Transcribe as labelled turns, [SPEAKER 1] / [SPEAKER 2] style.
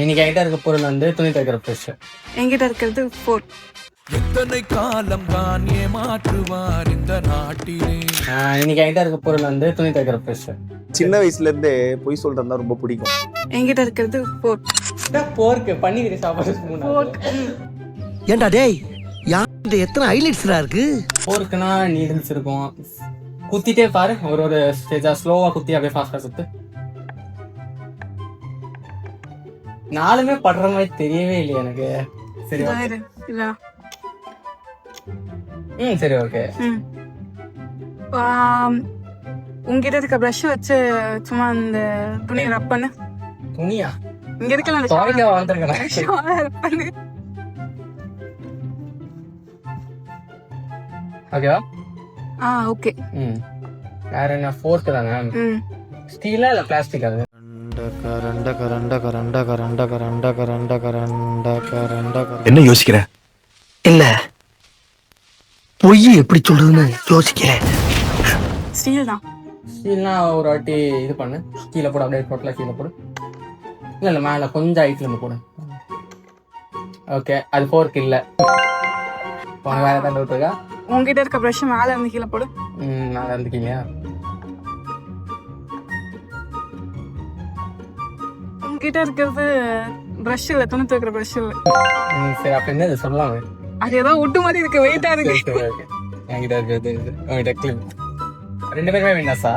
[SPEAKER 1] இன்னைக்கு என்கிட்ட இருக்க பொருள் வந்து துணி துவைக்கிற ப்ரெஷ்.
[SPEAKER 2] என்கிட்ட இருக்கிறது ஃபோர்க்.
[SPEAKER 3] எத்தனை காலம் தான் ஏமாற்றுவார் இந்த நாட்டிலே.
[SPEAKER 1] இன்னைக்கு என்கிட்ட இருக்க பொருள் வந்து துணி துவைக்கிற ப்ரெஷ்.
[SPEAKER 4] சின்ன வயசுல இருந்தே பொய் சொல்றதா ரொம்ப பிடிக்கும்.
[SPEAKER 2] என்கிட்ட இருக்கிறது ஃபோர்க்.
[SPEAKER 1] போர்க்கு பன்னீர் சாப்பாடு
[SPEAKER 2] ஃபோர்க்.
[SPEAKER 5] ஏண்டா டேய் யார்கிட்ட எத்தனை ஹைலைட்ஸ்ரா இருக்கு.
[SPEAKER 1] போர்க்குனா நீடில்ஸ் இருக்கும். குத்திட்டே பாரு, ஒரு ஸ்டேஜா ஸ்லோவா குத்தி அப்படியே ஃபாஸ்டா சுத்து. நாலுமே படுற மாதிரி தெரியவே இல்லையா எனக்கு. சரி
[SPEAKER 2] வேறு இல்ல.
[SPEAKER 1] சரி ஓகே.
[SPEAKER 2] உங்ககிட்ட இருக்க ப்ரஷ் வச்சு சும்மா அந்த துணியை ரப் பண்ணு.
[SPEAKER 1] துணியா?
[SPEAKER 2] இங்க இருக்கலாம்
[SPEAKER 1] துவைக்க வந்திருக்கேன்.
[SPEAKER 2] ரப் பண்ணு.
[SPEAKER 1] ஓகேவா?
[SPEAKER 2] ஓகே.
[SPEAKER 1] வேற என்ன? ஃபோர்க் தானே. ஸ்டீலா இல்ல பிளாஸ்டிக்? அது
[SPEAKER 3] என்ன யோசிக்கிற?
[SPEAKER 5] இல்ல பொய் எப்படி சொல்றதுன்னு யோசிக்கிறேன்.
[SPEAKER 2] ஸ்டீல் தான்.
[SPEAKER 1] ஸ்டீல்னா ஒரு வாட்டி இது பண்ணு, கீழே போடு, அப்படியே டோட்டலா கீழே போடு. இல்ல மேல கொஞ்சம் ஹைட்ல இருந்து போடு. ஓகே, அது ஃபோர்க் இல்ல. வேற ஏதாவது டவுட் இருக்கா?
[SPEAKER 2] உங்ககிட்ட இருக்க ப்ரஷ் மேல இருந்து கீழே போடு.
[SPEAKER 1] மேல இருந்து கீழே.
[SPEAKER 2] உங்ககிட்ட இருக்கிறது ப்ரஷ் இல்ல, துணி துவைக்கிற ப்ரஷ் இல்ல.
[SPEAKER 1] சரி, அப்ப என்ன இது சொல்லலாம்?
[SPEAKER 2] அது ஏதோ ஒட்டு மாதிரி இருக்கு, வெயிட்டா இருக்கு.
[SPEAKER 1] என்கிட்ட இருக்கிறது உங்ககிட்ட கிளிப். ரெண்டு பேருமே வின்னர்ஸா?